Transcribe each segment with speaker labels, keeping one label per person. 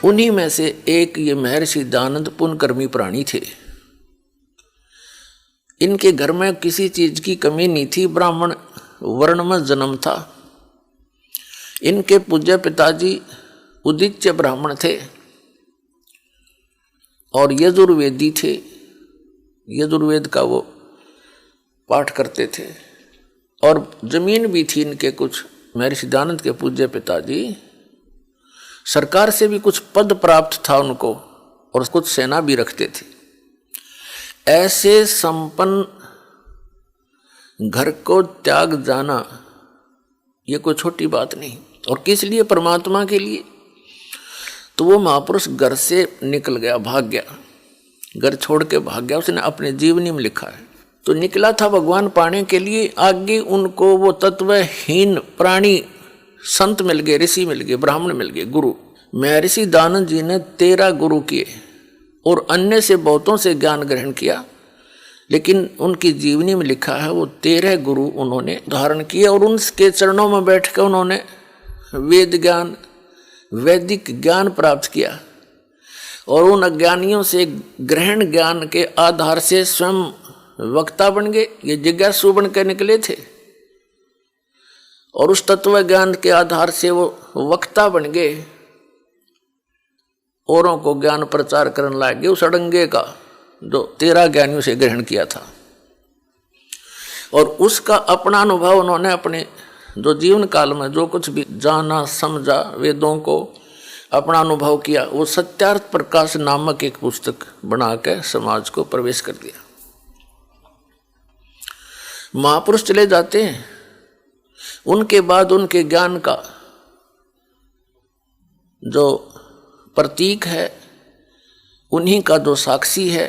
Speaker 1: उन्हीं में से एक ये महर्षि दयानंद पुण्यकर्मी प्राणी थे। इनके घर में किसी चीज की कमी नहीं थी, ब्राह्मण वर्ण में जन्म था। इनके पूज्य पिताजी उदिच्य ब्राह्मण थे और यजुर्वेदी थे। यजुर्वेद का वो पाठ करते थे और जमीन भी थी इनके कुछ। महर्षि दयानंद के पूज्य पिताजी सरकार से भी कुछ पद प्राप्त था उनको और कुछ सेना भी रखते थे। ऐसे संपन्न घर को त्याग जाना ये कोई छोटी बात नहीं। और किस लिए? परमात्मा के लिए। तो वो महापुरुष घर से निकल गया, भाग गया, घर छोड़ के भाग गया। उसने अपने जीवनी में लिखा है। तो निकला था भगवान पाने के लिए। आगे उनको वो तत्वहीन प्राणी संत मिल गए, ऋषि मिल गए, ब्राह्मण मिल गए, गुरु। महर्षि दयानंद जी ने 13 गुरु किए और अन्य से बहुतों से ज्ञान ग्रहण किया, लेकिन उनकी जीवनी में लिखा है वो 13 गुरु उन्होंने धारण किए और उनके चरणों में बैठकर उन्होंने वेद ज्ञान, वैदिक ज्ञान प्राप्त किया। और उन अज्ञानियों से ग्रहण ज्ञान के आधार से स्वयं वक्ता बन गए। ये जिज्ञासु बन के निकले थे और उस तत्व ज्ञान के आधार से वो वक्ता बन गए, औरों को ज्ञान प्रचार करने लगे उस अड़ंगे का जो 13 ज्ञानियों से ग्रहण किया था। और उसका अपना अनुभव उन्होंने अपने जो जीवन काल में जो कुछ भी जाना समझा, वेदों को अपना अनुभव किया, वो सत्यार्थ प्रकाश नामक एक पुस्तक बना के समाज को प्रवेश कर दिया। महापुरुष चले जाते हैं, उनके बाद उनके ज्ञान का जो प्रतीक है, उन्हीं का जो साक्षी है,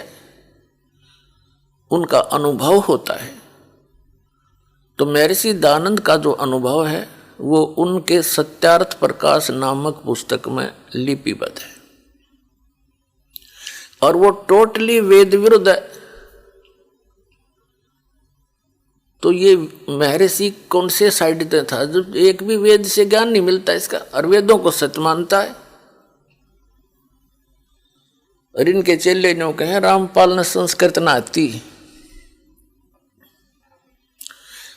Speaker 1: उनका अनुभव होता है। तो महर्षि दयानंद का जो अनुभव है वो उनके सत्यार्थ प्रकाश नामक पुस्तक में लिपिबद्ध है और वो टोटली वेद विरुद्ध है। तो ये महर्षि कौन से साइड पे था? जब एक भी वेद से ज्ञान नहीं मिलता इसका, और वेदों को सत्य मानता है। और इनके चेले ने कहे रामपाल ने संस्कृत ना आती,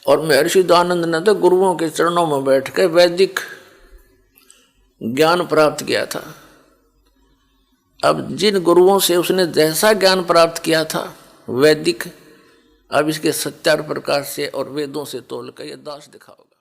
Speaker 1: और महर्षि दयानंद ने तो गुरुओं के चरणों में बैठ कर वैदिक ज्ञान प्राप्त किया था। अब जिन गुरुओं से उसने जैसा ज्ञान प्राप्त किया था वैदिक, अब इसके सत्यार्थ प्रकाश से और वेदों से तोल कर यह दास दिखाओगे।